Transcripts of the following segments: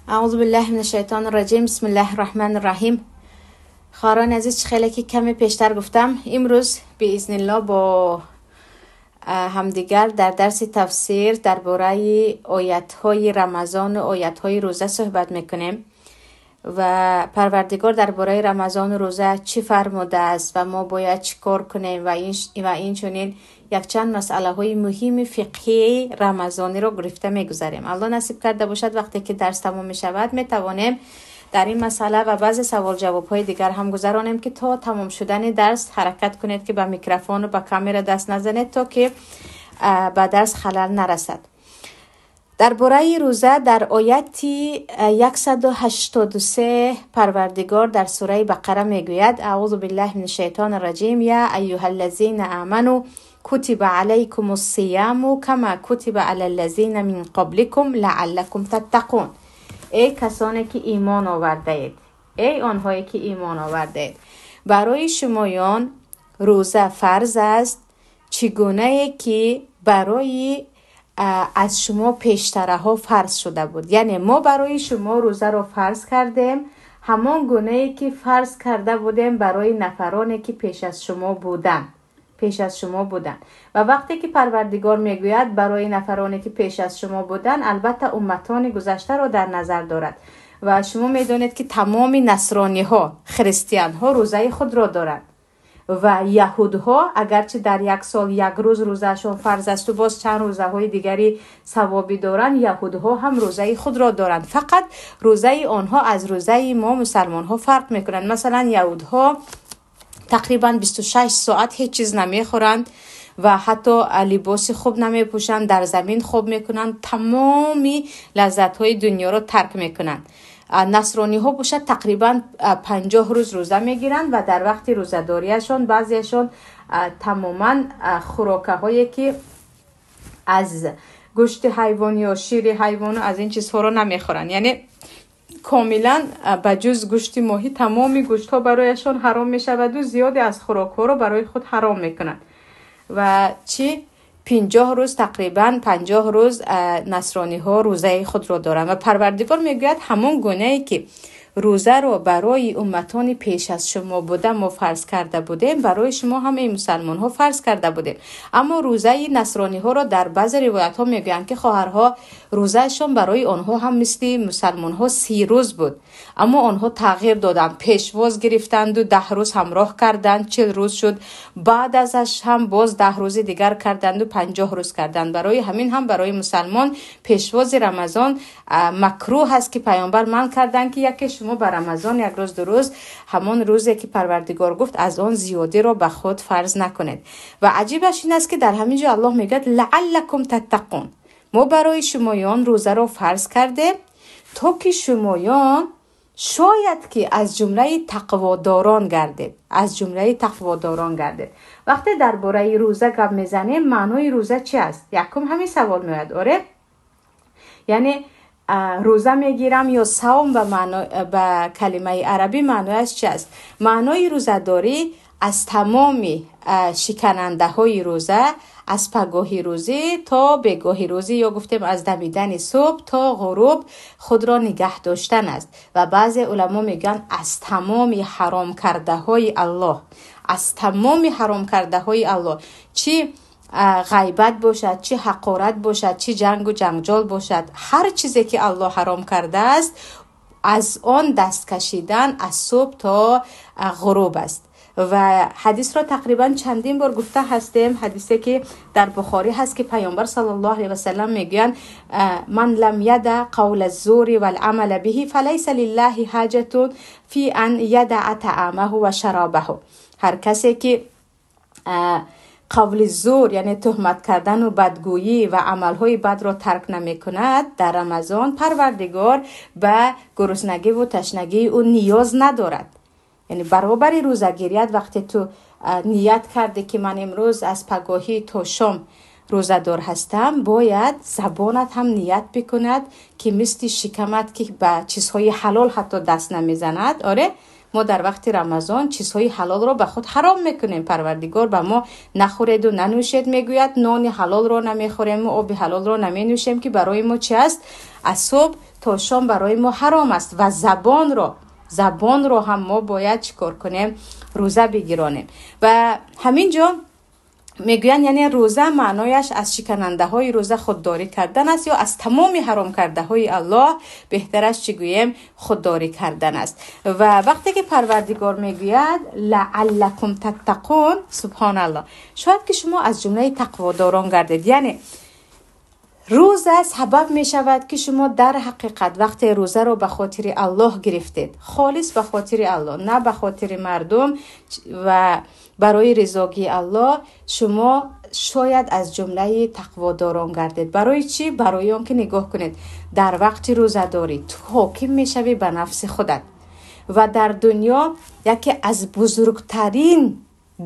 اعوذ بالله من الشیطان الرجیم. بسم الله الرحمن الرحیم. خواهران عزیز، خیلی که کمی پیشتر گفتم، امروز باذن الله با همدیگر در درس تفسیر درباره آیات‌های رمضان و آیات‌های روزه صحبت میکنیم و پروردگار درباره رمضان و روزه چی فرموده است و ما باید چی کار کنیم و این چنین یک چند مسئله های مهم فقهی رمضانی رو گرفته میگذاریم. الله نصیب کرده باشد وقتی که درس تمام می شود می توانیم در این مسئله و بعضی سوال جواب های دیگر هم گذرانیم که تا تمام شدن درس حرکت کنید که به میکروفون و به کامera دست نزنید تا که به درس خلل نرسد. درباره روزه در آیت 183 پروردگار در سوره بقره میگوید: اعوذ بالله من الشیطان الرجیم یا ایها الذین آمنوا کتب علیکم الصیام کما کتب علی الذین من قبلکم لعلکم تتقون. ای کسانی که ایمان آورده اید، ای آنهایی که ایمان آورده اید، برای شمایان روزه فرض است چگونه که برای از شما پیشتره ها فرض شده بود. یعنی ما برای شما روزه رو فرض کردیم همان گونه‌ای که فرض کرده بودیم برای نفرانی که پیش از شما بودن. و وقتی که پروردگار میگوید برای نفرانی که پیش از شما بودن، البته امتان گذشته رو در نظر دارد و شما میدونید که تمام نصرانی ها، خریستیان ها روزه خود را دارند و یهود ها اگرچه در یک سال یک روز روزهشون فرض است و باز چند روزه های دیگری ثوابی دارند، یهود ها هم روزه خود را دارند، فقط روزه آنها از روزه ما مسلمان ها فرق میکنند. مثلا یهود ها تقریبا 26 ساعت هیچ چیز نمیخورند و حتی لباس خوب نمیپوشند، در زمین خوب میکنند، تمامی لذت های دنیا رو ترک میکنند. نصرانی ها باشد تقریبا 50 روز روزه میگیرند و در وقت روزه داریشون بعضیشون تماما خوراکه هایی که از گوشت حیوانی یا شیر حیوانی از این چیزها رو نمیخورند، یعنی کاملا بجز گوشت ماهی تمامی گوشت ها برایشان حرام میشود و زیادی از خوراک ها رو برای خود حرام میکنند. و 50 روز تقریبا 50 روز نصرانی ها روزه خود رو دارند و پروردگار میگوید همون گونه‌ای که روزه رو برای امتان پیش از شما بوده ما فرض کرده بودیم، برای شما هم این مسلمان ها فرض کرده بودیم. اما روزه نصرانی ها رو در بعض روایت ها میگویند که خواهرها روزهشون برای آنها هم مثل مسلمان ها 30 روز بود، اما آنها تغییر دادند، پیشواز گرفتند و 10 روز همراه کردند، 40 روز شد، بعد ازش هم باز 10 روز دیگر کردند و 50 روز کردند. برای همین هم برای مسلمان پیشواز رمضان مکروه هست که پیامبر من کردند که یکی شما بر رمضان یک روز دو روز همان روزی که پروردگار گفت از آن زیادی را به خود فرض نکنید. و عجیبش این است که در همین جا الله میگه لعلکم تتقون، ما برای شمایان روزه را فرض کرده تا که شمایان شاید که از جمله تقواداران گردید. وقتی درباره روزه گپ میزنیم معنای روزه چی است؟ یکم همین سوال میاد، آره؟ یعنی روزه میگیرم یا صوم به کلمه عربی معنایش چی است؟ معنای روزه داری از تمامی شکننده های روزه، از پگاهی روزی تا بگاهی روزی، یا گفتیم از دمیدن صبح تا غروب خود را نگه داشتن است. و بعضی علما میگن از تمامی حرام کرده های الله، چی غیبت باشد، چی حقارت باشد، چی جنگ و جنجال باشد، هر چیزی که الله حرام کرده است از آن دست کشیدن از صبح تا غروب است. و حدیث را تقریبا چندین بار گفته هستیم، حدیثی که در بخاری هست که پیامبر صلی الله علیه و سلم میگویند من لم یدع قول الزور والعمل به فلیس لله حاجة فی ان یدع طعامه و شرابه. هر کسی که قول زور یعنی تهمت کردن و بدگویی و عملهای بد را ترک نمی کند در رمضان، پروردگار به گرسنگی و تشنگی او نیاز ندارد. یعنی برابر روزه‌گیریت وقتی تو نیت کرده که من امروز از پگاهی تا شام روزه دار هستم، باید زبانت هم نیت بکند که مثل شکمت که به چیزهای حلال حتی دست نمیزند. آره، ما در وقت رمضان چیزهای حلال رو به خود حرام میکنیم. پروردگار به ما نخورید و ننوشید میگوید، نان حلال رو نمیخوریم و آب حلال رو نمینوشیم که برای ما چی است؟ از صبح تا شام برای ما حرام است و زبان رو هم ما باید چیکار کنیم؟ روزه بگیرانیم. و همینجا میگوین یعنی روزه معنایش از شکننده های روزه خودداری کردن است، یا از تمام حرام کرده های الله بهترش چی گوییم؟ خودداری کردن است. و وقتی که پروردگار میگوید لعلکم تتقون، سبحان الله، شاید که شما از جمله تقواداران گردید. یعنی روزه سبب می شود که شما در حقیقت وقتی روزه رو به خاطر الله گرفتید، خالص به خاطر الله، نه به خاطر مردم و برای رضایت الله، شما شاید از جمله تقواداران گردید. برای چی؟ برای آن که نگاه کنید در وقت روزه داری تو حاکم می شوی به نفس خودت. و در دنیا یکی از بزرگترین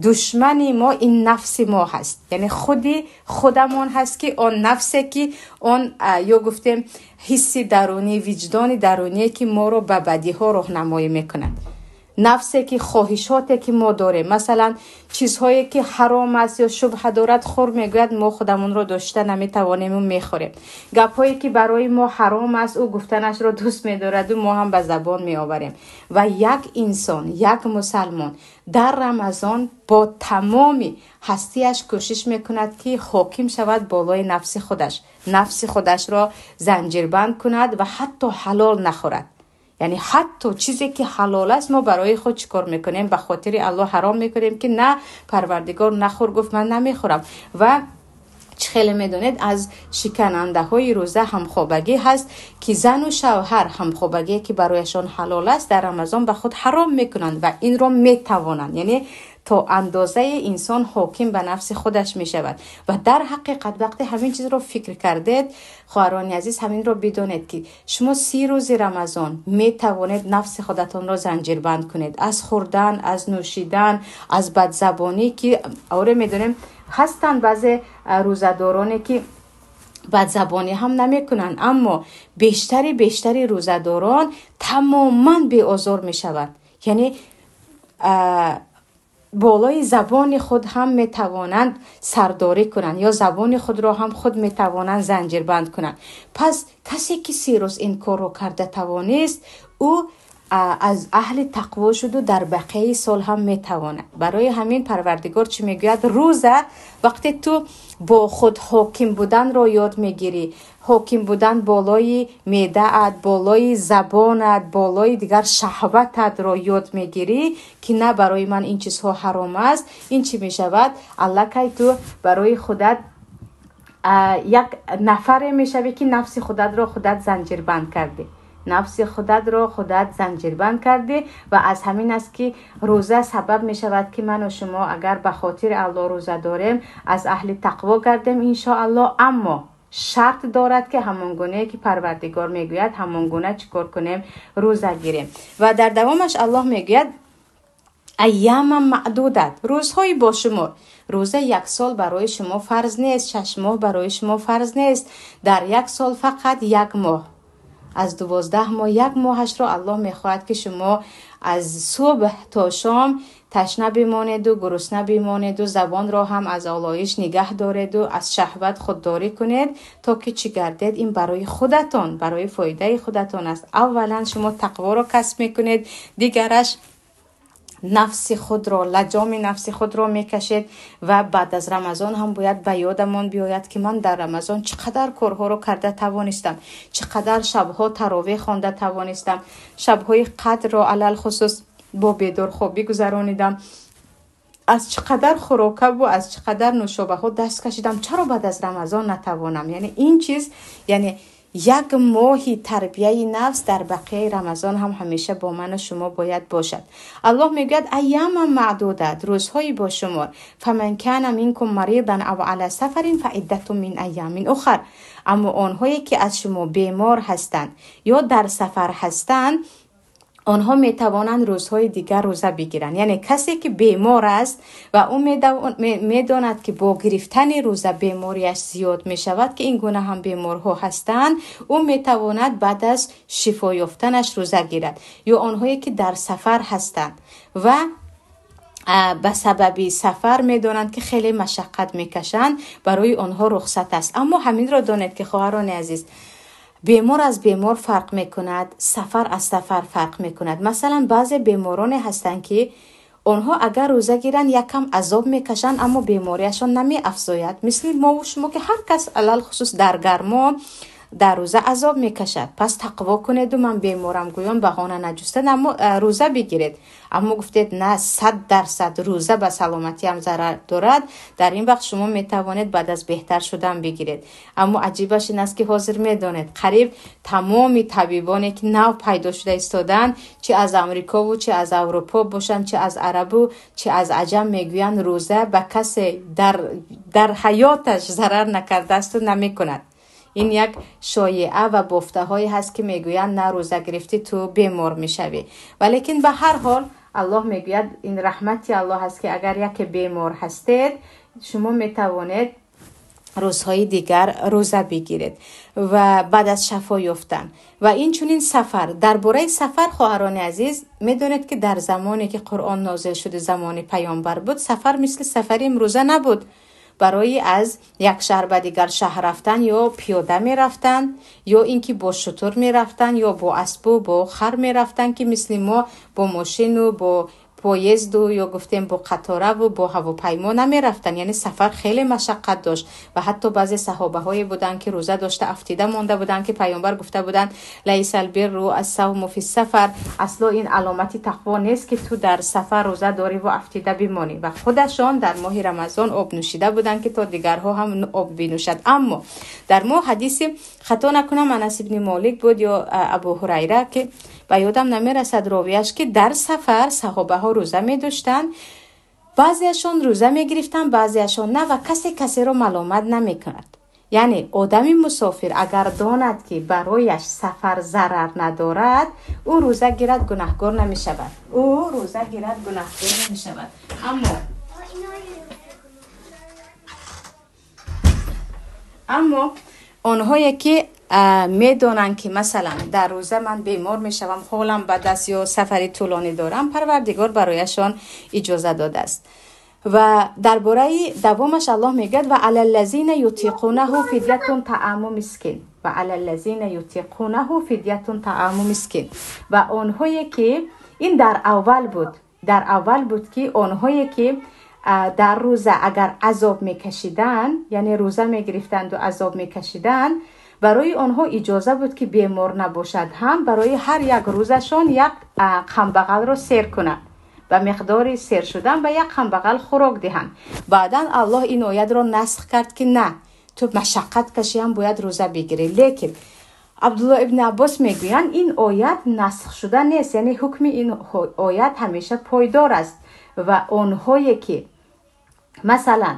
دشمن ما این نفس ما هست، یعنی خودمون هست که آن نفسی که آن یا گفتیم حسی درونی، وجدان درونی که ما رو به بدی ها راهنمایی میکنه. نفسی که خواهشاتی که ما داریم، مثلا چیزهایی که حرام است یا شبهه دارد خور میگوید ما خودمون رو داشته نمیتوانیم و میخوریم. گپایی که برای ما حرام است او گفتنش رو دوست میدارد و ما هم به زبان میآوریم. و یک انسان، یک مسلمان در رمضان با تمامی هستیش کوشش میکند که حاکم شود بالای نفس خودش را زنجیربند کند و حتی حلال نخورد. یعنی حتی چیزی که حلال است ما برای خود چیکار میکنیم؟ به خاطر الله حرام میکنیم که نه، پروردگار نخور گفت من نمیخورم. و خیلی میدونید از شکننده های روزه همخوابگی هست که زن و شوهر همخوابگی که برایشان حلال است در رمضان به خود حرام میکنند و این رو میتوانند. یعنی تا اندازه انسان حاکم به نفس خودش می شود. و در حقیقت وقتی همین چیز رو فکر کردید خواهران عزیز، همین رو بدونید که شما 30 روز رمضان می توانید نفس خودتان را زنجیر بند کنید از خوردن، از نوشیدن، از بدزبانی که آره میدونیم هستن بعضی روزدارانی که بدزبانی هم نمی کنن، اما بیشتری روزداران تماما بی آزار می شود. یعنی بالای زبان خود هم می توانند سرداری کنند یا زبان خود را هم خود می توانند زنجیر بند کنند. پس کسی که 3 روز این کار رو کرده توانست او از اهل تقوا شد و در بقیه سال هم می تواند. برای همین پروردگار چی میگوید؟ روزه وقتی تو با خود حاکم بودن را یاد میگیری، حاکم بودن بالای معده‌ات، بالای زبانت، بالای دیگر شهوتت را یاد میگیری که نه برای من این چیزها حرام است، این چی میشود؟ الکی تو برای خودت یک نفر میشوی که نفس خودت را خودت زنجیر بند کردی، نفس خودت را خودت زنجیر بند کرده. و از همین است که روزه سبب می شود که من و شما اگر به خاطر الله روزه داریم از اهل تقوا گردیم ان شاء الله. اما شرط دارد که همانگونه که پروردگار میگوید همانگونه چیکار کنیم؟ روزه گیریم. و در دوامش الله میگوید ایام معدودت، روزهای با شما. روزه 1 سال برای شما فرض نیست، 6 ماه برای شما فرض نیست، در 1 سال فقط 1 ماه از 12 ماه 1 ماهش را الله میخواهد که شما از صبح تا شام تشنه بمانید و گرسنه بمانید و زبان را هم از آلایش نگه دارید و از شهوت خودداری کنید تا که چی گردید؟ این برای خودتان، برای فایده خودتان است. اولا شما تقوا را کسب میکنید، دیگرش نفس خود را، لجام نفس خود را میکشید. و بعد از رمضان هم باید به یادمان بیاید که من در رمضان چقدر کارها رو کرده توانستم، چقدر شبها تراویح خوانده توانستم، شبهای قدر را علل خصوص با بیدار خوابی گذرانیدم، از چقدر خوراکه و از چقدر نوشابه ها دست کشیدم، چرا بعد از رمضان نتوانم؟ یعنی این چیز، یعنی 1 ماهی تربیه نفس در بقیه رمضان هم همیشه با من و شما باید باشد. الله میگوید ایام معدودت، روزهایی با شما. فمن کان منکم مریضا او علی سفر فعدة من ایام اخر. اما آنهایی که از شما بیمار هستند یا در سفر هستند آنها می توانند روزهای دیگر روزه بگیرند. یعنی کسی که بیمار است و او می داند که با گرفتن روزه بیماریش زیاد می شود که این گونه هم بیمارها هستند، او می تواند بعد از شفا یافتنش روزه گیرد. یا آنهایی که در سفر هستند و به سبب سفر می دانند که خیلی مشقت می کشند، برای آنها رخصت است. اما همین را دانید که خواهران عزیز، بیمار از بیمار فرق میکند، سفر از سفر فرق میکند. مثلا بعضی بیماران هستند که آنها اگر روزه گیرن یکم عذاب میکشن اما بیماریشان نمی افزاید. مثل ما و شما که هر کس علل خصوص در گرما در روزه عذاب میکشد. پس تقوا کنید و من بیمارم گویم بهانه نجستید اما روزه بگیرید. اما گفتید نه 100% روزه به سلامتی هم ضرر دارد، در این وقت شما میتوانید بعد از بهتر شدن بگیرید. اما عجیبش این است که حاضر میدانید قریب تمام طبیبانی که نو پیدا شده ایستادن، چه از امریکا و چه از اروپا باشند، چه از عرب و چه از عجم، میگویند روزه به کسی در حیاتش ضرر نکرده است و نمیکند. این یک شایعه و بافته هایی هست که میگویند نه روزه گرفتی تو بیمار میشوی. ولیکن به هر حال الله میگوید این رحمتی الله هست که اگر یک بیمار هستید شما میتوانید روزهای دیگر روزه بگیرید و بعد از شفا یافتن. و این چنین سفر، درباره سفر خواهران عزیز میدونید که در زمانی که قرآن نازل شده زمان پیامبر بود، سفر مثل سفر امروزه نبود. برای از یک شهر به دیگر شهر رفتن یا پیاده می رفتن یا اینکه با شتر می رفتن یا با اسب و با خر می رفتن که مثل ما با ماشین و با پایزد و یا گفتیم با قطاره و با هواپیما نمی رفتن. یعنی سفر خیلی مشقت داشت و حتی بعضی صحابه های بودن که روزه داشته افتیده مانده بودن که پیامبر گفته بودن لیس البر الصوم فی السفر، اصلا این علامتی تقوا نیست که تو در سفر روزه داری و افتیده بمانی. و خودشان در ماه رمضان آب نوشیده بودن که تا دیگرها هم آب بنوشد. اما در ما حدیث خطا نکنم انس بن مالک بود یا ابو هریره که و یادم نمیرسد راویش که در سفر صحابه ها روزه می داشتن، بعضیشون روزه می گرفتن بعضیشون نه و کسی رو ملامت نمی کند. یعنی آدمی مسافر اگر داند که برایش سفر ضرر ندارد او روزه گیرد گناهکار نمی شود. اما آنهایی که میدونن که مثلا در روزه من بیمار میشوم، حالم بد است یا سفری طولانی دارم، پروردگار برایشان اجازه داده است. و درباره دوامش الله میگه و علی الذین یطیقونه فدیه طعام مسکین و علی الذین یطیقونه فدیه طعام مسکین. و آنهایی که این در اول بود که آنهایی که در روزه اگر عذاب میکشیدن، یعنی روزه میگرفتند و عذاب میکشیدن، برای آنها اجازه بود که بیمار نباشد هم برای هر یک روزشان یک خنبقل را سیر کنند و مقدار سیر شدن و یک خنبقل خوراک دهند. بعدا الله این آیت را نسخ کرد که نه تو مشقت کشی هم باید روزه بگیری. لیکن عبدالله ابن عباس میگویند این آیت نسخ شده نیست، یعنی حکم این آیت همیشه پایدار است. و آنهایی که مثلا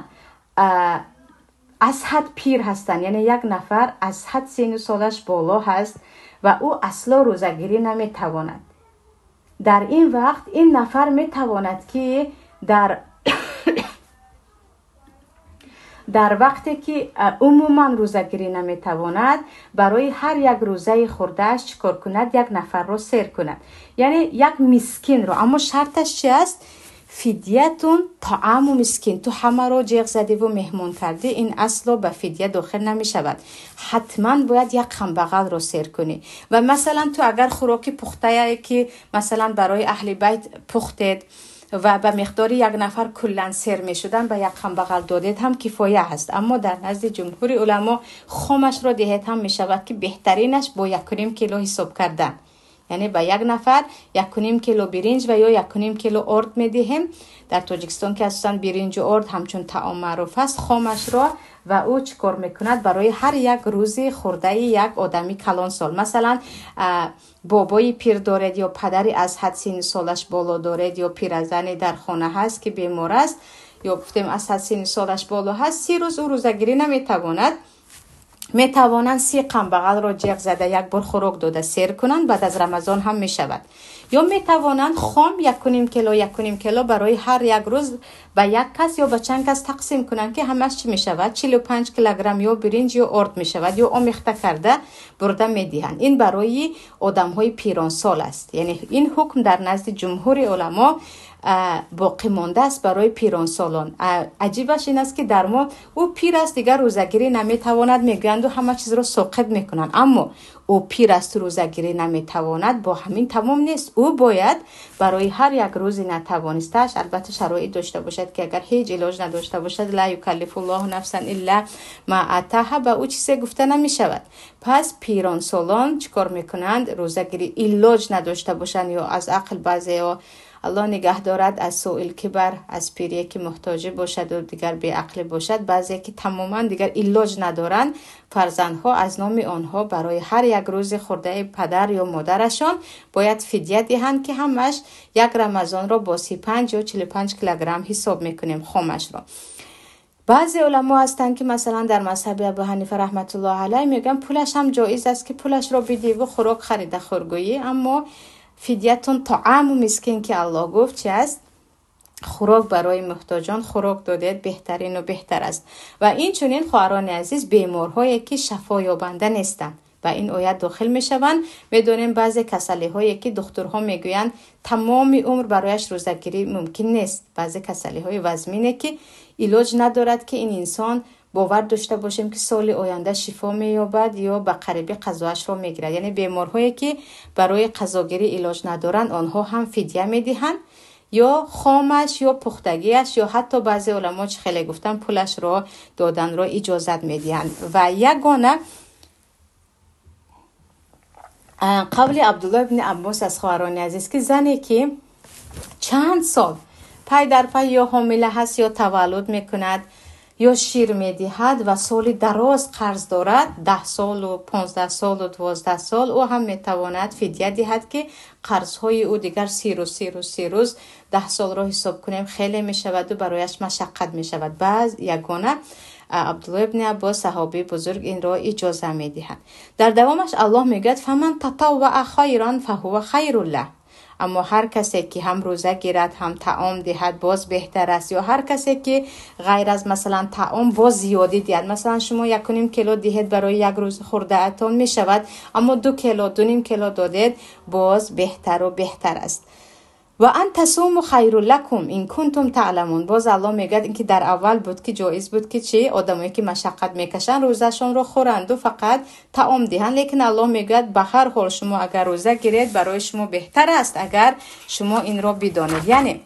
از حد پیر هستند، یعنی یک نفر از حد سن سالش بالا هست و او اصلا روزگیری نمیتواند، در این وقت این نفر میتواند که در وقتی که عموما روزگیری نمیتواند برای هر یک روزه خوردهش چیکار کند؟ یک نفر رو سیر کند، یعنی یک مسکین رو. اما شرطش چی است؟ فدیه‌تون طعام مسکین. تو همه رو جیغ زدی و مهمون کردی، این اصلا به فدیه داخل نمی شود. حتما باید یک خنبقل رو سیر کنی. و مثلا تو اگر خوراکی پخته که مثلا برای اهل بیت پختید و به مقدار یک نفر کلن سیر می شدن به یک خنبقل دادید هم کفایه هست. اما در نزد جمهور علما خامش رو دهید هم می شود که بهترینش با 1.5 کیلو حساب کردن. یعنی به یک نفر 1.5 کیلو برنج و یا 1.5 کیلو ارد می دهیم. در تاجیکستان که اصلا برنج و ارد همچون طعام معروف است، خامش را و او چیکار میکند؟ برای هر یک روزی خورده یک آدمی کلان سال، مثلا بابای پیر دارد یا پدری از حد سن سالش بالا دارد یا پیرزنی در خانه هست که بیمار است یا گفتیم از حد سن سالش بالا هست، 3 روز او روزگیری نمیتواند، میتوانند 30 خنبقل را جیغ زده یک بار خوراک داده سیر کنند، بعد از رمضان هم میشود. یا میتوانند خام 1.5 کیلو برای هر یک روز به یک کس یا به چند کس تقسیم کنند که همش چی میشود؟ 45 کیلوگرم یا برنج یا ارد میشود یا آمیخته کرده برده میدهند. این برای آدم های پیران سال است. یعنی این حکم در نزد جمهور علما باقی مانده است برای پیران سالان. عجیبش این است که در ما او پیر است دیگر روزگیری نمیتواند میگویند و همه چیز رو ساقط میکنند، اما او پیر است روزگیری نمیتواند با همین تمام نیست. او باید برای هر یک روزی نتوانستش البته شرایط داشته باشد که اگر هیچ علاج نداشته باشد لا یکلف الله نفسا الا ما اتاها به او چیزی گفته نمیشود. پس پیران سالان چیکار میکنند؟ روزگیری علاج نداشته باشند یا از عقل بعضی یا الله نگه دارد از سوء الکبر، از پیری که محتاج باشد و دیگر بی عقل باشد، بعضی که تماما دیگر علاج ندارند، فرزندها از نام آنها برای هر یک روز خورده پدر یا مادرشان باید فدیه دهند که همش یک رمضان را با 35 یا 45 کیلوگرم حساب میکنیم خامش را. بعضی علما هستند که مثلا در مذهب ابو حنیفه رحمت الله علیه میگن پولش هم جایز است که پولش را بدی و خوراک خریده خورگویی، اما فدیتون طعام و مسکین که الله گفت چی است؟ خوراک برای محتاجان خوراک دادید بهترین و بهتر است. و این چنین خواهران عزیز بیمارهایی که شفا یابنده نیستند و این آیت داخل می شوند. میدونیم بعضی کسلی هایی که دکترها میگویند تمام عمر برایش روزگیری ممکن نیست، بعضی کسلی های وزمینه که علاج ندارد که این انسان باور داشته باشیم که سال آینده شفا می‌یابد یا به قریبی قضاش را میگیرد. یعنی بیمارهایی که برای قضاگیری علاج ندارند آنها هم فدیه میدهند یا خامش یا پختگیش یا حتی بعضی علما چه خیلی گفتن پولش را دادن را اجازت میدهند. و یگانه قول عبدالله ابن عباس از خواهران عزیز که زنی که چند سال پای در پای یا حامله هست یا تولد میکند یا شیر میدهد و سال دراز قرض دارد 10 سال و 15 سال و 12 سال، او هم میتواند فدیه دهد که قرضهای او دیگر 30 روز 10 سال را حساب کنیم خیلی میشود و برایش مشقت میشود. بعض یگانه عبدالله ابن عباس صحابی بزرگ این را اجازه میدهد. در دوامش الله میگوید فمن تطوع خیرا فهو خیر له، اما هر کسی که هم روزه گیرد هم طعام دهد باز بهتر است، یا هر کسی که غیر از مثلا طعام باز زیادی دهد، مثلا شما 1.5 کیلو دهید برای یک روز خورده اتون می شود، اما 2 کیلو 2.5 کیلو دادید باز بهتر و بهتر است. و ان تصوموا خیر لکم ان کنتم تعلمون. باز الله میگه اینکه در اول بود که جایز بود که چی آدمایی که مشقت میکشن روزشون رو خورند و فقط طعام دهند، لیکن الله میگه به هر حال شما اگر روزه گیرید برای شما بهتر است اگر شما این رو بدانید. یعنی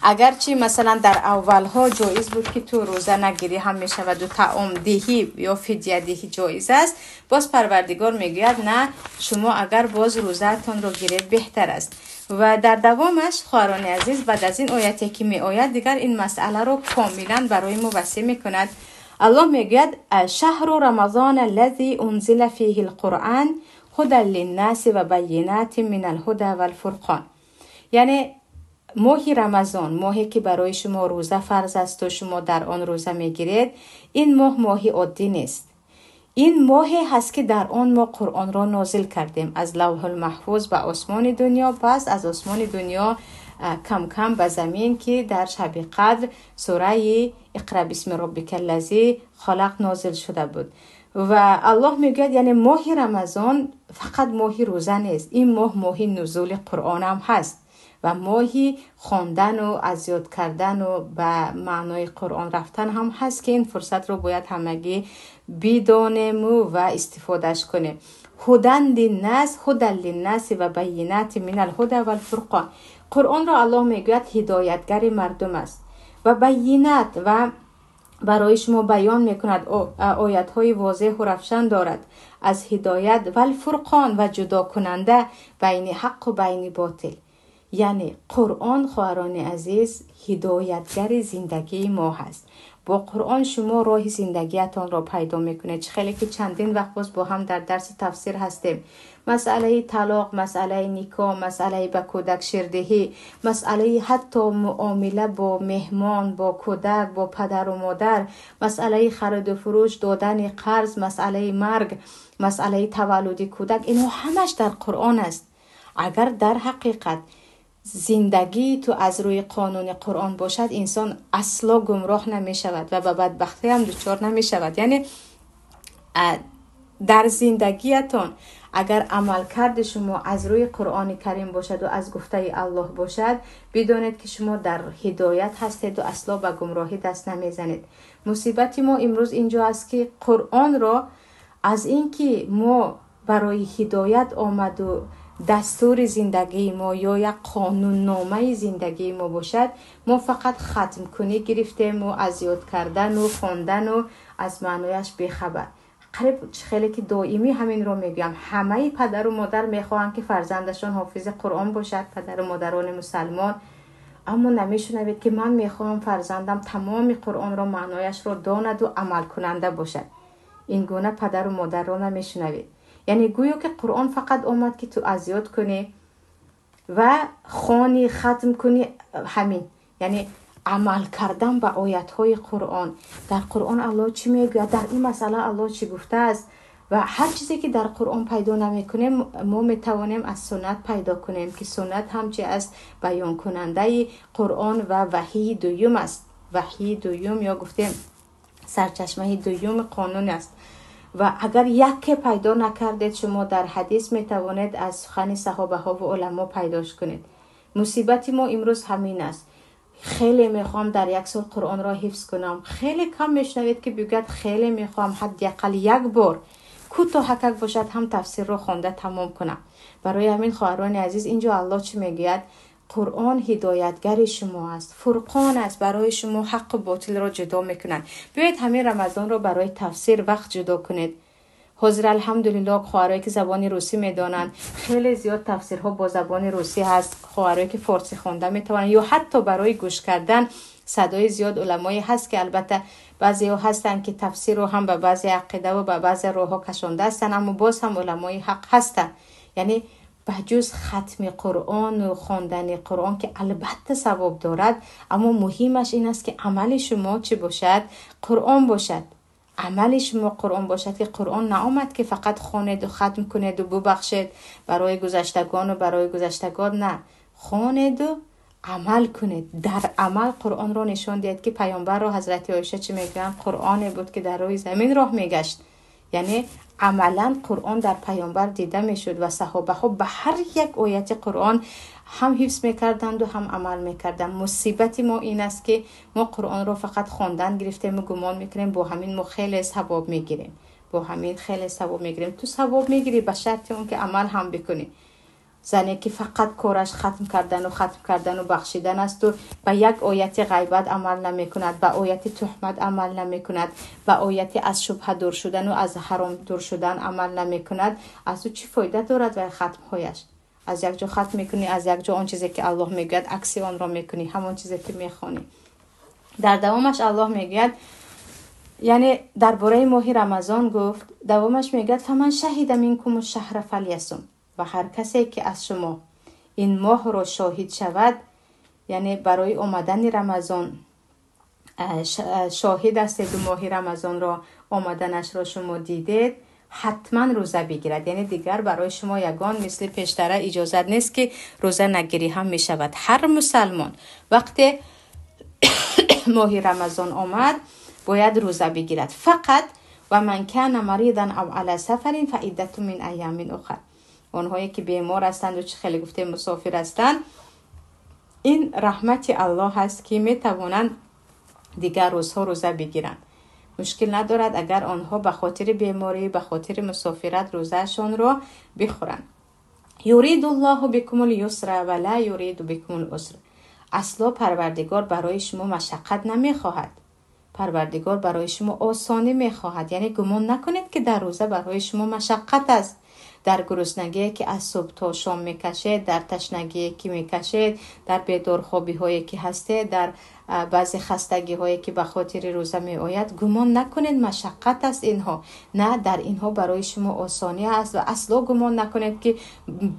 اگر چی مثلا در اول ها جایز بود که تو روزه نگیری هم میشود و طعام دهی یا فدیه دهی جایز است، باز پروردگار میگوید نه شما اگر باز روزه تون رو گیرید بهتر است. و در دوامش خواهران عزیز بعد از این آیتی که می آید دیگر این مسئله رو کاملا برای ما وضع می کند. الله میگوید شهر رمضان الذی انزل فیه القرآن هدی للناس و بینات من الهدی والفرقان. یعنی ماه رمضان، ماهی که برای شما روزه فرض است و شما در آن روزه میگیرید، این ماه عادی نیست. این ماهی هست که در آن ما قرآن را نازل کردیم از لوح المحفوظ به آسمان دنیا، پس از آسمان دنیا کم کم به زمین که در شب قدر سوره اقرا بسم ربک الذی خلق نازل شده بود. و الله میگه یعنی ماه رمضان فقط ماه روزه نیست، این ماه نزول قرآن هم هست و ماهی خواندن و از یاد کردن و به معنای قرآن رفتن هم هست که این فرصت رو باید همگی بدانیم و استفادهش کنیم. هدی للناس و بینات من الهدی والفرقان. قرآن را الله میگوید هدایتگر مردم است و بینات و برای شما بیان میکند آیت های واضح و روشن دارد از هدایت و الفرقان و جدا کننده بین حق و بین باطل. یعنی قرآن خواهران عزیز هدایتگر زندگی ما هست. با قرآن شما راه زندگیتان را پیدا میکنید. خیلی که چندین وقت باز با هم در درس تفسیر هستیم. مسئله طلاق، مسئله نکاح، مسئله به کودک شیردهی، مسئله حتی معامله با مهمان، با کودک، با پدر و مادر، مسئله خرید و فروش، دادن قرض، مسئله مرگ، مسئله تولد کودک، اینو همش در قرآن است. اگر در حقیقت زندگی تو از روی قانون قرآن باشد انسان اصلا گمراه نمی شود و به بدبختی هم دچار نمی شود. یعنی در زندگیتان اگر عمل کرد شما از روی قرآن کریم باشد و از گفته الله باشد، بدانید که شما در هدایت هستید و اصلا به گمراهی دست نمیزنید. مصیبت ما امروز اینجا است که قرآن را از اینکه ما برای هدایت آمد و دستور زندگی ما یا یک قانون نامه زندگی ما باشد، ما فقط ختم کنی گرفتیم و از یاد کردن و خواندن و از معنایش بیخبر. خیلی که دائمی همین رو میگم، همه پدر و مادر میخواهند که فرزندشان حافظ قرآن باشد، پدر و مادران مسلمان، اما نمیشنوید که من میخواهم فرزندم تمام قرآن را معنایش را داند و عمل کننده باشد. این گونه پدر و مادر را نمیشنوید. یعنی گویا که قرآن فقط آمد که تو از یاد کنی و خوانی ختم کنی، همین. یعنی عمل کردن به آیات‌های قرآن. در قرآن الله چی میگه، در این مسئله الله چی گفته است، و هر چیزی که در قرآن پیدا نمی‌کنیم ما میتوانیم از سنت پیدا کنیم که سنت همچی است بیان کننده قرآن و وحی دوم است. وحی دوم یا گفتیم سرچشمه دوم قانون است. و اگر یک پیدا نکردید شما در حدیث میتوانید از سخن صحابه ها و علما پیداش کنید. مصیبت ما امروز همین است. خیلی میخوام در یک سال قرآن را حفظ کنم، خیلی کم میشنوید که بگید خیلی میخوام حداقل یک بار کوتاه باشد هم تفسیر را خوانده تمام کنم. برای همین خواهران عزیز اینجا الله چی میگوید؟ قرآن هدایتگر شما است، فرقان است، برای شما حق و باطل را جدا میکنند. بیایید همین رمضان را برای تفسیر وقت جدا کنید. حاضر الحمدلله خواهرایی که زبان روسی میدانند، خیلی زیاد تفسیرها با زبان روسی هست. خواهرایی که فارسی خوانده میتوانند یا حتی برای گوش کردن صدای زیاد علمایی هست که البته بعضی ها هستند که تفسیر رو هم به بعضی عقیده و به بعضی راهها کشانده هستند، اما باز هم علمای حق هستند. یعنی بجز ختم قرآن و خواندن قرآن که البته ثواب دارد، اما مهمش این است که عمل شما چی باشد؟ قرآن باشد. عمل شما قرآن باشد که قرآن نآمد که فقط خوانید و ختم کنید و ببخشید برای گذشتگان و برای گذشتگان، نه، خوانید و عمل کنید. در عمل قرآن را نشان دهید که پیامبر را حضرت عایشه چی میگن؟ قرآنی بود که در روی زمین راه میگشت. یعنی عملا قرآن در پیامبر دیده میشد و صحابه ها به هر یک آیت قرآن هم حفظ میکردند و هم عمل میکردند. مصیبت ما این است که ما قرآن رو فقط خواندن گرفتیم و گمان میکنیم با همین ما خیلی ثواب میگیریم، با همین خیلی ثواب میگیریم. تو ثواب میگیری به شرط اون که عمل هم بکنی. زنی که فقط کارش ختم کردن و بخشیدن است و به یک آیت غیبت عمل نمی کند، به آیت تهمت عمل نمی کند، به آیت از شبهه دور شدن و از حرام دور شدن عمل نمی کند، از او چی فایده دارد؟ و ختم هایش از یک جا ختم میکنی، از یک جا اون چیزی که الله میگوید عکس آن را میکنی، همون چیزی که میخوانی. در دوامش الله میگوید، یعنی درباره ماه رمضان گفت، دوامش میگوید فمن شهید منکم الشهر فلیصم، و هر کسی که از شما این ماه را شاهد شود، یعنی برای آمدن رمضان شاهد هستید و ماه رمضان را آمدنش را شما دیدید، حتما روزه بگیرد. یعنی دیگر برای شما یگان مثل پیشتره اجازت نیست که روزه نگیری هم می شود. هر مسلمان وقتی ماه رمضان آمد باید روزه بگیرد. فقط و من کان مریضا او علی سفر فعدة من ایام اخر، اونهایی که بیمار هستند و چه خیلی گفته مسافر هستند، این رحمت الله هست که می توانند دیگر روزها روزه بگیرند. مشکل ندارد اگر آنها به خاطر بیماری، به خاطر مسافرت روزهشان را بخورند. یرید الله بكم اليسر ولا یرید بكم العسر. اصلا پروردگار برای شما مشقت نمیخواهد، پروردگار برای شما آسانی میخواهد. یعنی گمان نکنید که در روزه برای شما مشقت است. در گرسنگی که از صبح تا شام میکشید، در تشنگی که میکشید، در بیدارخوابی هایی که هسته، در بعضی خستگی هایی که به خاطر روزه می آید، گمان نکنید مشقت است اینها. نه، در اینها برای شما آسانی است. و اصلا گمان نکنید که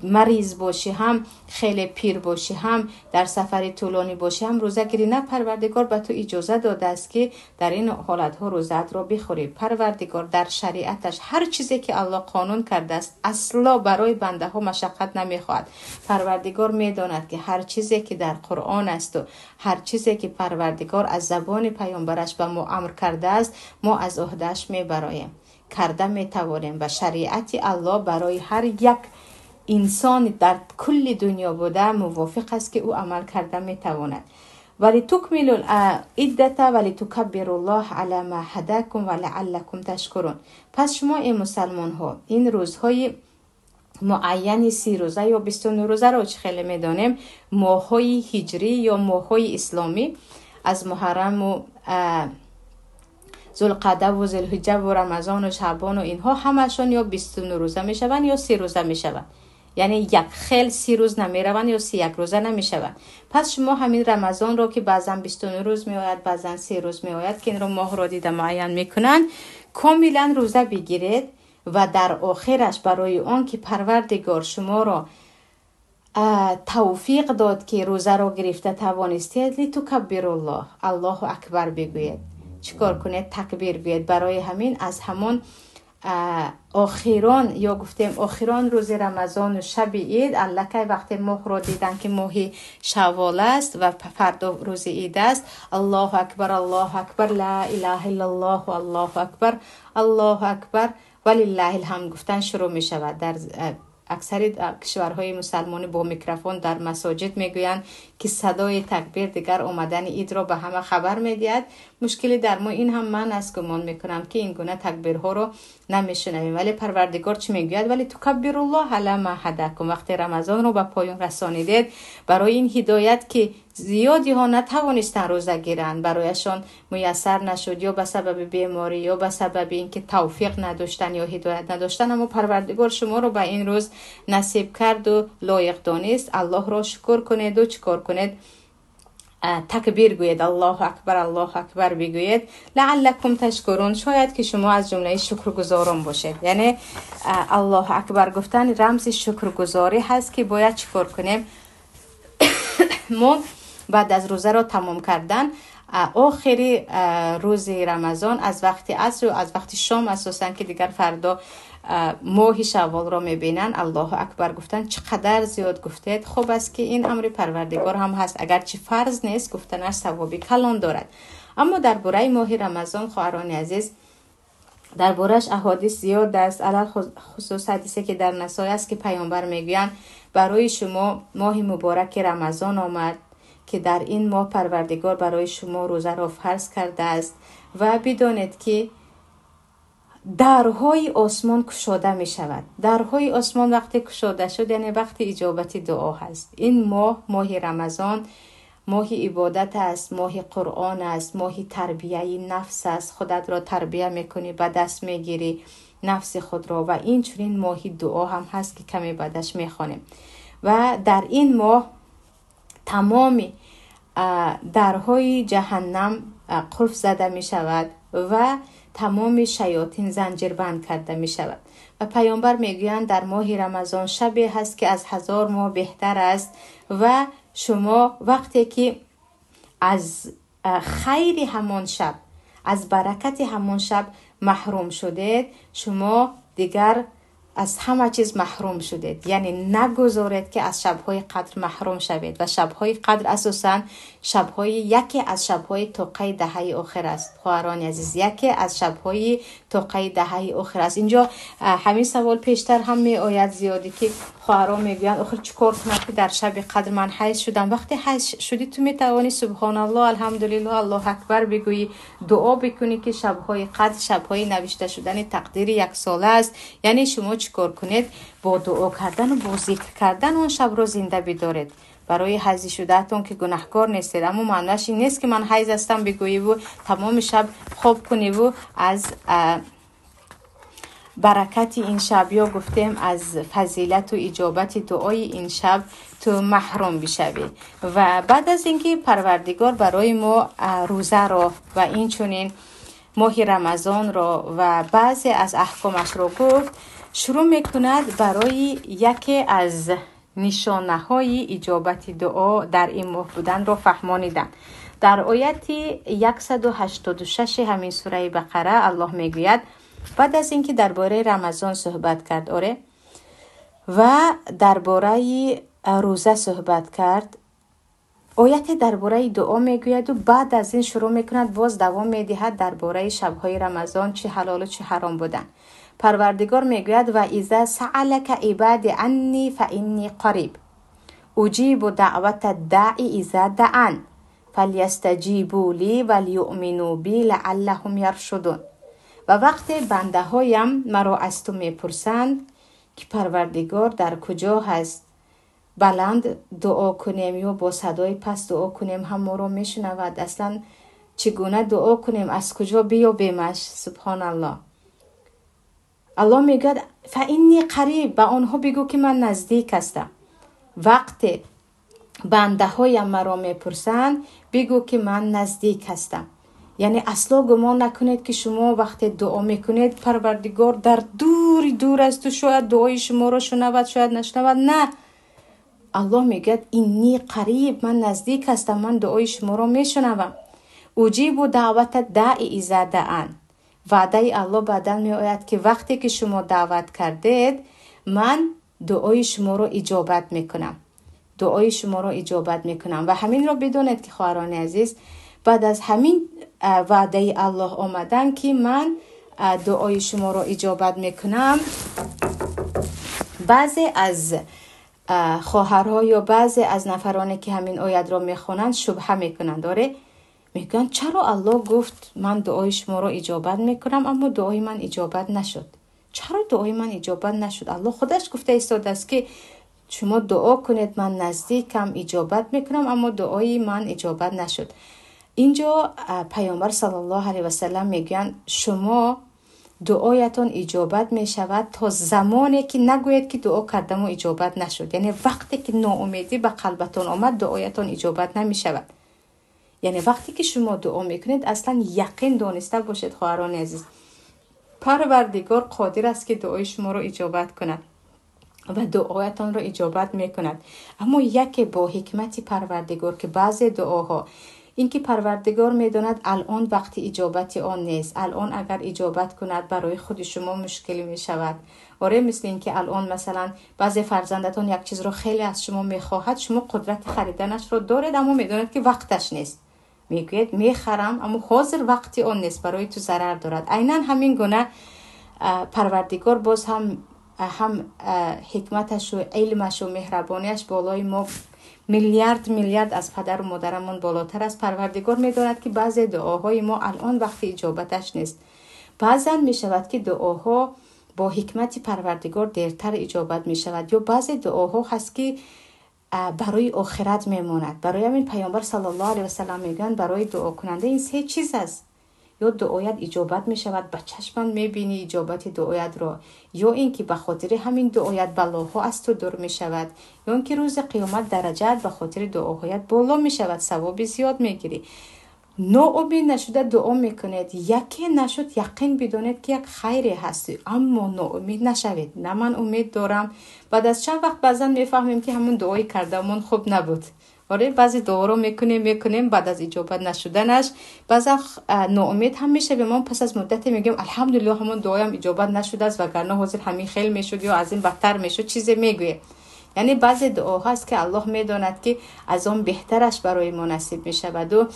مریض باشی هم، خیلی پیر باشی هم، در سفر طولانی باشی هم روزه گیری. نه، پروردگار به تو اجازه داده است که در این حالت ها روزه را بخوری. پروردگار در شریعتش هر چیزی که الله قانون کرده است اصلا برای بنده ها مشقت نمیخواهد. پروردگار میداند که هر چیزی که در قرآن است و هر چیزی که پروردگار از زبان پیامبرش به ما امر کرده است، ما از عهده‌اش میبریم. کرده می توانیم و شریعت الله برای هر یک انسان در کل دنیا بوده موافق است که او عمل کرده می تواند. ولی تکملوا العدة ولی تکبروا الله علی ما هداکم ولعلکم تشکرون. پس شما ای مسلمان ها این روزهای معین 30 روزه یا 29 روزه رو چه خیلی میدانیم ماه‌های هجری یا ماه‌های اسلامی از محرم و ذوالقعده و ذوالحجه و رمضان و شعبان و اینها همشون یا 29 روزه میشوند یا 30 روزه میشوند. یعنی یک خیل 30 روز نمیروند یا 31 روزه نمیشوند. پس شما همین رمضان رو که بعضا 29 روز میآید بعضا 30 روز میآید که این رو ماه رو دیده معین میکنن کاملا روزه بگیرید و در آخرش برای آن که پروردگار شما را توفیق داد که روزه را گرفته توانستید لتکبر الله الله اکبر بگوید. چیکار کنید؟ تکبیر گوید. برای همین از همون آخران یا گفتیم آخران روز رمضان و شب عید الکی وقتی ماه را دیدن که ماه شوال است و فردا روز عید است الله اکبر لا اله الا الله الله اکبر ولله الحمد گفتن شروع می شود. در اکثر کشورهای مسلمانی با میکروفون در مساجد میگویند که صدای تکبیر دیگر آمدن عید را به همه خبر میدهد. مشکلی در ما این هم من از گمان میکنم که این گونه تکبیرها رو نمیشنویم. ولی پروردگار چی میگوید؟ ولی تکبر الله علی ما هداکم. وقتی رمضان رو به پایان رسانیدید برای این هدایت که زیادی ها نتوانستن روزه گیرند برایشان میسر نشد یا به سبب بیماری یا به سبب اینکه توفیق نداشتن یا هدایت نداشتن اما پروردگار شما رو به این روز نصیب کرد و لایق دانست. الله را شکر کنید و چیکار کنید؟ تکبیر گوید. الله اکبر بگوید لعلکم تشکرون. شاید که شما از جمله شکرگزاران باشید. یعنی الله اکبر گفتن رمز شکرگزاری هست که باید چیکار کنیم؟ ما بعد از روزه را تمام کردن آخری روز رمضان از وقت عصر و از وقت شام اساساً که دیگر فردا ماه شوال را میبینن الله اکبر گفتن چقدر زیاد گفتید. خوب است که این امر پروردگار هم هست اگرچه فرض نیست گفتنش ثوابی کلان دارد. اما در باره ماه رمضان خواهران عزیز در بارش احادیث زیاد است. علل خصوص حدیثی که در نسائی است که پیامبر میگویند برای شما ماه مبارک رمضان آمد که در این ماه پروردگار برای شما روزه را فرض کرده است و بدانید که درهای آسمان کشاده می شود. درهای آسمان وقتی کشاده شد یعنی وقتی اجابت دعا هست. این ماه رمضان ماه عبادت است، ماه قرآن است، ماه تربیه نفس است. خودت را تربیه میکنی به دست میگیری نفس خود را و این چنین ماه دعا هم هست که کمی بعدش میخوانیم. و در این ماه تمام درهای جهنم قفل زده می شود و تمام شیاطین زنجیر بند کرده می شود. و پیامبر میگویند در ماه رمضان شبی هست که از 1000 ماه بهتر است و شما وقتی که از خیر همان شب از برکت همان شب محروم شدید شما دیگر از همه چیز محروم شدید. یعنی نگذارید که از شبهای قدر محروم شوید و شبهای قدر اساساً یکی از شبهای توقع دهه آخر است. خواهران عزیز یکی از شبهای توقع دهه آخر است. اینجا همین سوال پیشتر هم می آید زیادی که خواهران میگویند آخر چیکار کنم که در شب قدر من حیض شدم. وقتی حیض شدی تو می توانی سبحان الله الحمدلله الله اکبر بگویی دعا بکنی که شبهای قدر شبهای نوشته شدن تقدیر یک ساله است. یعنی شما چیکار کنید؟ با دعا کردن و با ذکر کردن اون شب رو زنده بدارید. برای حیض شدهتون که گناهکار نیستید اما معنیش این نیست که من حیض هستم بگویی و تمام شب خواب کنی و از برکت این شب یا گفتیم از فضیلت و اجابت دعای این شب تو محروم بشوی. و بعد از اینکه پروردگار برای ما روزه را و این چنین ماه رمضان را و بعضی از احکامش را گفت شروع میکند برای یکی از نشانه های اجابت دعا در این ماه بودن را فهمانیدن. در آیت 186 همین سوره بقره الله میگوید بعد از اینکه درباره رمضان صحبت کرد و درباره روزه صحبت کرد آیت درباره دعا میگوید و بعد از این شروع میکند باز دوام میدهد درباره شبهای رمضان چه حلال و چه حرام بودن. پروردگار میگوید و اذا سألك عبادی عنی فانی قریب اجیب دعوت الداعی اذا دعان فلیستجیبوا لی ولیؤمنوا بی لعلهم یرشدون. و وقتی بنده هایم مرا از تو میپرسند که پروردگار در کجا هست، بلند دعا کنیم یا با صدای پست دعا کنیم هم ما رو میشنود، اصلا چگونه دعا کنیم، از کجا بیابیمش. سبحان الله. الله میگه فانی قریب، به آنها بگو که من نزدیک هستم. وقتی بنده هایم مرا میپرسند بگو که من نزدیک هستم. یعنی اصلا گمان نکنید که شما وقتی دعا میکنید پروردگار در دور از تو، شاید دعای شما رو شنود شاید نشنود. نه، الله میگه اینی قریب، من نزدیک هستم، من دعای شما رو میشنوم. اجیب دعوت الداعی اذا دعان. وعده الله بعداً می آید که وقتی که شما دعوت کردید من دعای شما رو اجابت میکنم، دعای شما رو اجابت میکنم. و همین رو بدونید که خواهران عزیز، بعد از همین وعده الله آمدن که من دعای شما رو اجابت میکنم، بعضی از خواهرها یا بعضی از نفرانی که همین آیت رو میخونند شبهه میکنند، داره میگن چرا الله گفت من دعای شما رو اجابت میکنم اما دعای من اجابت نشد؟ چرا دعای من اجابت نشد؟ الله خودش گفته ایستاده است که شما دعا کنید من نزدیکم اجابت میکنم اما دعای من اجابت نشد. اینجا پیامبر صلی الله علیه و سلم میگن شما دعایتون اجابت می شود تا زمانی که نگوید که دعا کردم و اجابت نشد. یعنی وقتی که ناامیدی به قلبتون آمد دعایتون اجابت نمی شود. یعنی وقتی که شما دعا میکنید اصلا یقین دانسته باشید خواهران عزیز، پروردگار قادر است که دعای شما رو اجابت کند و دعایتان رو اجابت میکند. اما یکی با حکمت پروردگار که بعضی دعاها این که پروردگار میداند الان وقت اجابت آن نیست، الان اگر اجابت کند برای خود شما مشکلی می شود. آره، مثل این که الان مثلا بعضی فرزندتان یک چیز رو خیلی از شما میخواهد، شما قدرت خریدنش رو دارید اما میداند که وقتش نیست، میگوید میخرم اما حاضر وقتی آن نیست، برای تو ضرر دارد. عیناً همین گونه پروردگار باز هم حکمتش و علمش و مهربانیش بالای ما میلیارد از پدر و مادرمون بالاتر است. پروردگار میداند که بعضی دعاهای ما الان وقت اجابتش نیست. بعضا میشود که دعاها با حکمت پروردگار دیرتر اجابت میشود، یا بعضی دعاها هست که برای آخرت میماند. برای همین پیامبر صلی الله علیه و سلم میگن برای دعا کننده این سه چیز است: یا دعایت اجابت می شود، به چشمم می بینی اجابت دعایت را، یا اینکه به خاطر همین دعایت بلاها از تو دور می شود، یا اینکه روز قیامت درجات به خاطر دعایت بالا می شود، ثواب زیاد می گیری. ناامید نشده دعا می کنید، یکی نشد یقین بدونید که یک خیری هستی، اما ناامید نشوید. نه من امید دارم، بعد از چند وقت بعضا می فهمیم که همون دعای کردمون خوب نبود. آره، بعضی دعا رو میکنیم بعد از اجابت نشدنش بعضا ناامید هم میشه به ما. پس از مدتی میگیم الحمدلله همون دعایم اجابت نشده است، وگرنه حاضر همین خیلی میشد یا از این بدتر میشد، چیزی میگویه. یعنی بعضی دعا هست که الله میداند که از آن بهترش برای ما نصیب میشود و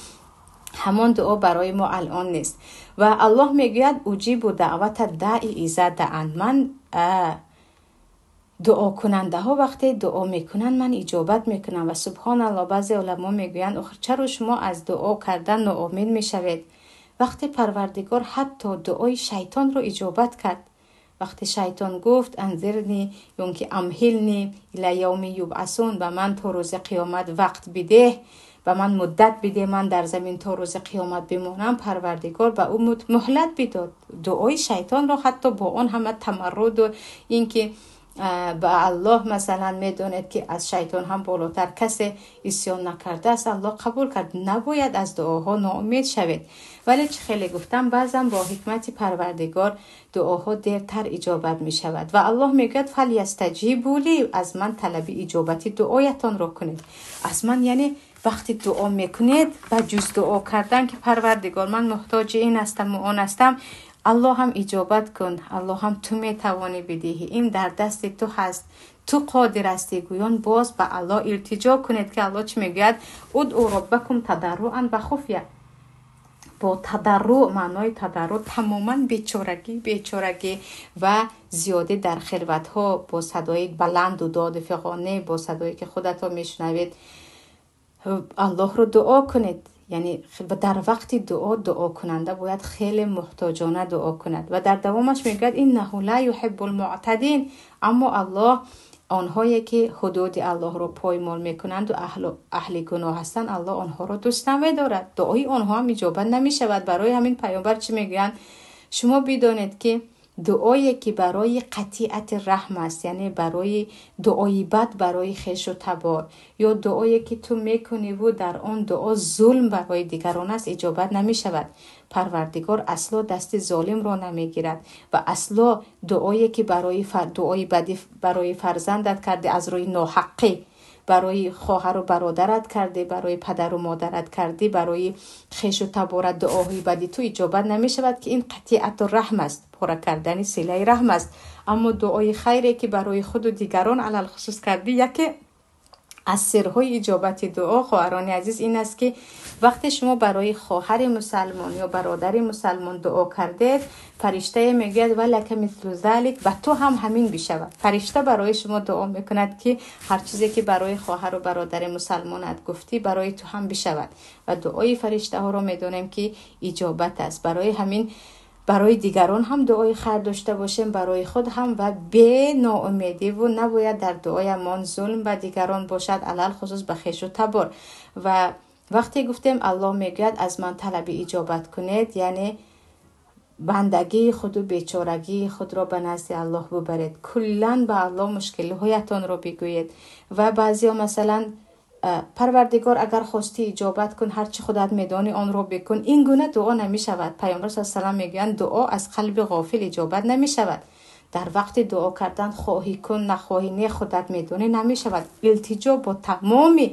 همون دعا برای ما الان نیست. و الله میگوید اجیب دعوت الداعی اذا دعان. من دعا کننده ها وقتی دعا میکنن من اجابت میکنم. و سبحان الله بعضی علما میگویند آخر چرا شما از دعا کردن ناامید میشوید؟ وقتی پروردگار حتی دعای شیطان رو اجابت کرد، وقتی شیطان گفت انذرنی یا که امهلنی الی یوم یبعثون، و من تا روز قیامت وقت بده، و من مدت بده من در زمین تا روز قیامت بمونم، پروردگار به او مهلت بداد. دعای شیطان رو حتی با اون همه تمرد و اینکه به الله مثلا میدونید که از شیطان هم بالاتر کسی عصیان نکرده است، الله قبول کرد. نباید از دعاها ناامید شوید. ولی چه خیلی گفتم بعضا با حکمت پروردگار دعاها دیرتر اجابت می شود. و الله میگوید فلیستجیبوا لی، از من طلب اجابت دعایتان رو کنید. از من یعنی وقتی دعا میکنید و جز دعا کردن که پروردگار من محتاج این هستم و آن هستم، الله هم اجابت کن، الله هم تو میتوانی بدهی، این در دست تو هست، تو قادر هستی. گویان باز به الله التجا کنید که الله چی میگوید؟ ادعوا ربکم تضرعا و خفیه. با تضرع، معنای تضرع تماما بیچارگی و زیاده در خلوت ها، با صدای بلند و داد فغانه، با صدایی که خودت ها میشنوید الله رو دعا کنید. یعنی در وقت دعا کننده باید خیلی محتاجانه دعا کند. و در دوامش میگه انه لا یحب المعتدین، اما الله آنهایی که حدود الله رو پایمال میکنند و اهل گناه هستند، الله آنها رو دوست نمی‌دارد. دعای آنها هم اجابت نمی‌شود. برای همین پیامبر چی میگن؟ شما بدانید که دعایی که برای قطیعت رحم است، یعنی برای دعای بد برای خیش و تبار، یا دعایی که تو میکنی و در آن دعا ظلم برای دیگران است، اجابت نمی شود. پروردگار اصلا دست ظالم را نمیگیرد و اصلا دعایی که دعای بدی برای فرزندت کرده از روی ناحقی، برای خواهر و برادرت کرده، برای پدر و مادرت کرده، برای خیش و تبارت دعاهای بدی تو اجابت نمی شود که این قطیعت رحم است، پاره کردن صله رحم است. اما دعای خیری که برای خود و دیگران علل خصوص کرده، یکی از سرهای اجابت دعا خواهران عزیز این است که وقتی شما برای خواهر مسلمان یا برادر مسلمان دعا کردید، فرشته میگه ولک مثل ذلک، و تو هم همین بشود. فرشته برای شما دعا میکند که هر چیزی که برای خواهر و برادر مسلمانت گفتی برای تو هم بشود. و دعای فرشته ها رو میدونیم که اجابت است. برای همین برای دیگران هم دعای خیر داشته باشیم، برای خود هم، و به ناامیدی و نباید در دعایمان ظلم به دیگران باشد، علل خصوص به خویش و تبار. و وقتی گفتیم الله میگوید از من طلب اجابت کنید، یعنی بندگی خود و بیچارگی خود را به نزد الله ببرید، کلا به الله مشکل هایتان را بگویید. و بعضیا مثلا پروردگار اگر خواستی اجابت کن، هرچی خودت میدانی آن رو بکن، این گونه دعا نمی شود. پیامبر صلی الله علیه و آله میگن دعا از قلب غافل اجابت نمی شود. در وقت دعا کردن خواهی کن نخواهی نه خودت میدانی نمی شود. التجا با تمام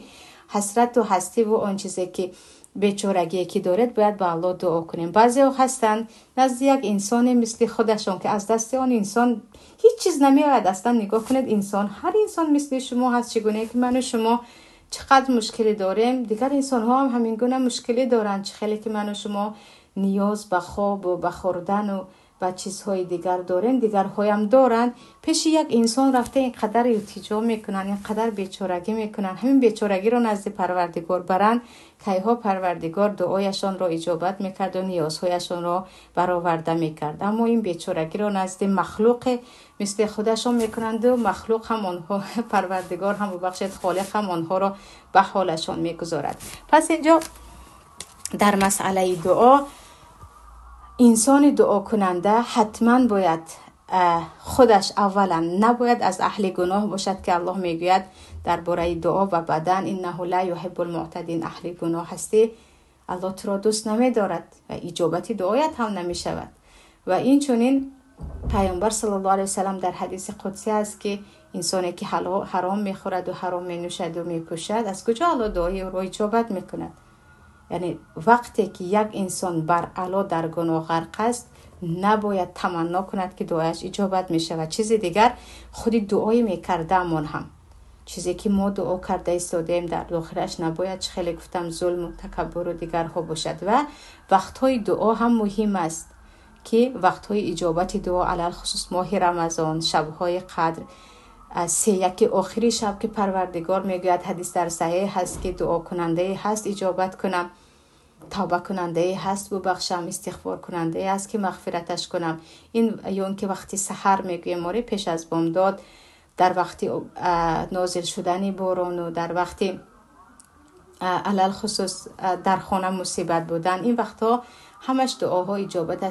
حسرت و هستی و آن چیزی که بیچارگی که دارد باید به الله دعا کنیم. بعضی هستند نزد یک انسان مثل خودشون که از دست آن انسان هیچ چیز نمیاد. اصلا نگاه کنید، هر انسان مثل شما هست. چگونه که من و شما چقدر مشکلی داریم، دیگر انسان ها هم همین گونه مشکلی دارن. چه خیلی که من و شما نیاز به خواب و به خوردن و به چیزهای دیگر داریم، دیگر هایم دارن. پیش یک انسان رفته اینقدر التجا میکنن، اینقدر بیچارگی میکنن، همین بیچارگی رو نزد پروردگار برن که ها پروردگار دعایشان را اجابت میکرد و نیازهایشان را برآورده میکرد. اما این بیچارگی رو نزد مخلوق مثل خودشان میکنند و مخلوق هم آنها، پروردگار هم ببخشید خالق هم آنها را به حالشان میگذارد. پس اینجا در مسئله دعا، انسان دعا کننده حتما باید خودش اولا نباید از اهل گناه باشد که الله میگوید درباره دعا و بدن انه لا یحب المعتدین، اهل گناه هستی الله تو را دوست نمیدارد و اجابت دعایت هم نمیشود. و این چنین پیامبر صلی الله علیه و سلم در حدیث قدسی است که انسانی که حرام میخورد و حرام مینوشد و میپوشد، از کجا الله دعای او را اجابت میکند؟ یعنی وقتی که یک انسان بر علا در گناه غرق است، نباید تمنا کند که دعایش اجابت می شود. چیز دیگر خودی دعای میکرده امون هم چیزی که ما دعا کرده ایستادیم در داخلش نباید خیلی گفتم ظلم و تکبر و دیگر ها باشد. و وقتهای دعا هم مهم است که وقتهای اجابت دعا علل خصوص ماه رمضان، شبهای قدر، از یکی آخری شب که پروردگار میگوید حدیث در صحیح هست که دعا کننده هست اجابت کنم، توبه کننده هست ببخشم، استغفار کننده هست که مغفرتش کنم. این یون که وقتی سحر میگویم ما پیش از بامداد، در وقتی نازل شدن باران و در وقتی علل خصوص در خانه مصیبت بودن، این وقتها همش دعاها اجابت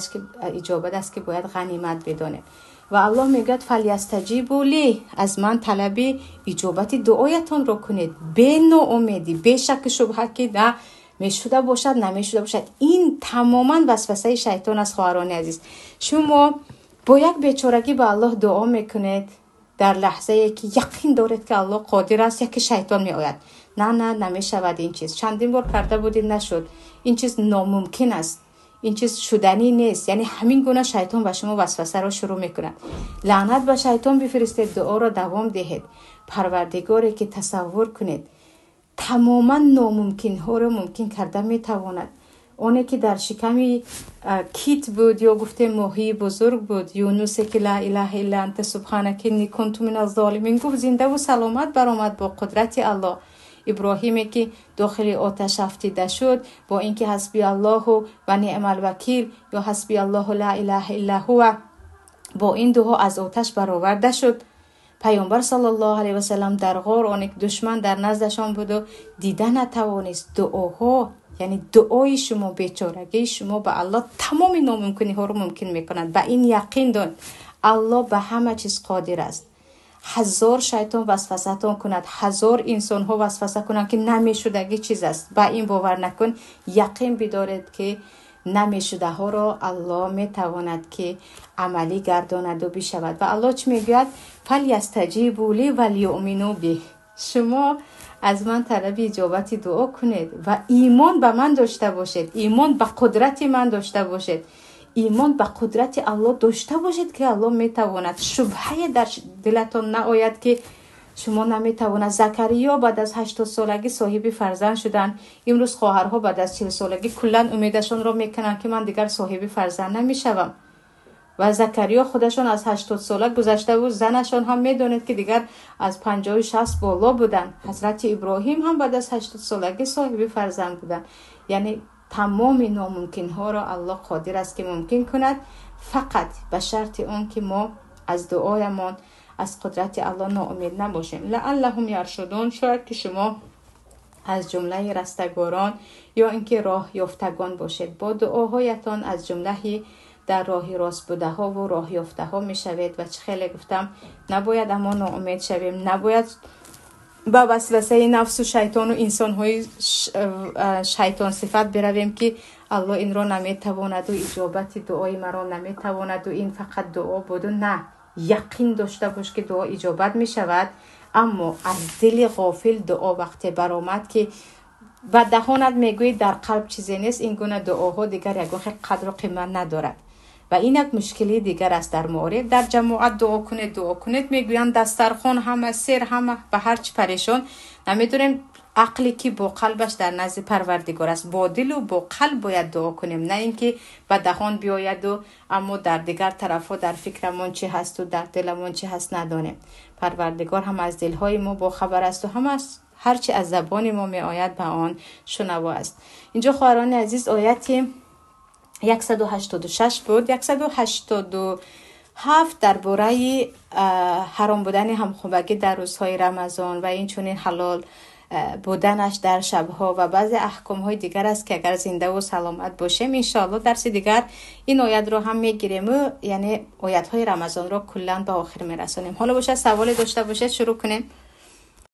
است که باید غنیمت بدانیم. و الله میگه فلیستجیبوا لی، از من طلب اجابت دعایتان رو کنید، به ناامیدی، به شک شبهه که نه میشوده باشد نمیشوده باشد. این تماما وسوسه شیطان است خواهران عزیز. شما با یک بیچارگی به الله دعا میکنید، در لحظه ای که یقین دارید که الله قادر است، یک شیطان میآید نه نمیشود این چیز، چندین بار کرده بودید نشد، این چیز ناممکن است، این چیز شدنی نیست. یعنی همین گونه شیطان به شما وسوسه را شروع میکند. لعنت به شیطان بفرستید، دعا را دوام دهید. پروردگاری که تصور کنید تماما ناممکن ها را ممکن کرده میتواند. اونی که در شکم کیت بود یا گفته ماهی بزرگ بود، یونس که لا اله الا انت سبحانک انی کنت من الظالمین گفت زنده و سلامت برآمد با قدرت الله. ابراهیمی که داخل آتش افتیده شد با اینکه حسبی الله و نعم الوکیل یا حسبی الله لا اله الا هو، با این دعا از آتش برآورده شد. پیامبر صلی الله علیه و سلم در غار، آن که دشمن در نزدشان بود و دیده نتوانست، دعاها یعنی دعای شما، بیچارگی شما به الله تمام ناممکنی ها رو ممکن میکند. به این یقین دان الله به همه چیز قادر است. هزار شیطان وسوسه‌تان کند، هزار انسان ها وسوسه کنند که نمیشدگی چیز است، به این باور نکن. یقین بدارید که نمیشده ها را الله میتواند که عملی گرداند و بشود. و الله چی میگوید؟ فلیستجیبوا لی ولیؤمنوا به. شما از من طلب اجابت دعا کنید و ایمان به من داشته باشید، ایمان به قدرت من داشته باشید، ایمان به قدرت الله داشته باشید که الله میتواند. شبهه در دلتان نآید که شما نمیتواند. زکریا بعد از 80 سالگی صاحب فرزند شدن. امروز خواهرها بعد از 40 سالگی کلا امیدشون رو میکنن که من دیگر صاحب فرزند نمیشوم. و زکریا خودشون از 80 سالگی گذشته بود، زنشون هم میدونید که دیگر از 50 و 60 بالا بودن. حضرت ابراهیم هم بعد از 80 سالگی صاحب فرزند بودن. یعنی تمام ناممکن ها را الله قادر است که ممکن کند، فقط به شرط اون که ما از دعایمان از قدرت الله ناامید نباشیم. لعلهم یرشدون، شاید که شما از جمله رستگاران یا اینکه راه یافتگان باشید. با دعاهایتان از جمله در راه راست بوده ها و راه یافته ها می شوید. و چه خیلی گفتم نباید اما ناامید شویم، نباید با وسوسه نفس و شیطان و انسان های شیطان صفت برویم که الله این را نمیتواند و اجابت دعای مرا نمیتواند و این فقط دعا بود. نه، یقین داشته باش که دعا اجابت می شود. اما از دل غافل دعا وقتی برآمد که و دهانت میگوید در قلب چیزی نیست، این گونه دعاها دیگر یک وقت قدر و قیمت ندارد. و این یک مشکلی دیگر است در معارف. در جماعت دعا کنید میگویند دسترخوان همه سر، همه به هر چی پریشان. نمیدونیم عقلی که با قلبش در نزد پروردگار است. با دل و با قلب باید دعا کنیم، نه اینکه به دهان بیاید و اما در دیگر طرفا در فکرمون چی هست و در دلمون چی هست ندانیم. پروردگار هم از دلهای ما با خبر است و هم از هرچی از زبان ما می آید به آن شنوا است. اینجا خواهران عزیز آیت 186 بود. 187 درباره حرام بودن همخوابگی در روزهای رمضان و این چنین حلال بودنش در شبها و بعضی احکام های دیگر است که اگر زنده و سلامت باشیم انشاءالله درس دیگر این آیت رو هم میگیریم و یعنی آیت های رمضان رو کلا به آخر میرسونیم. حالا باشه سوالی داشته باشید شروع کنیم.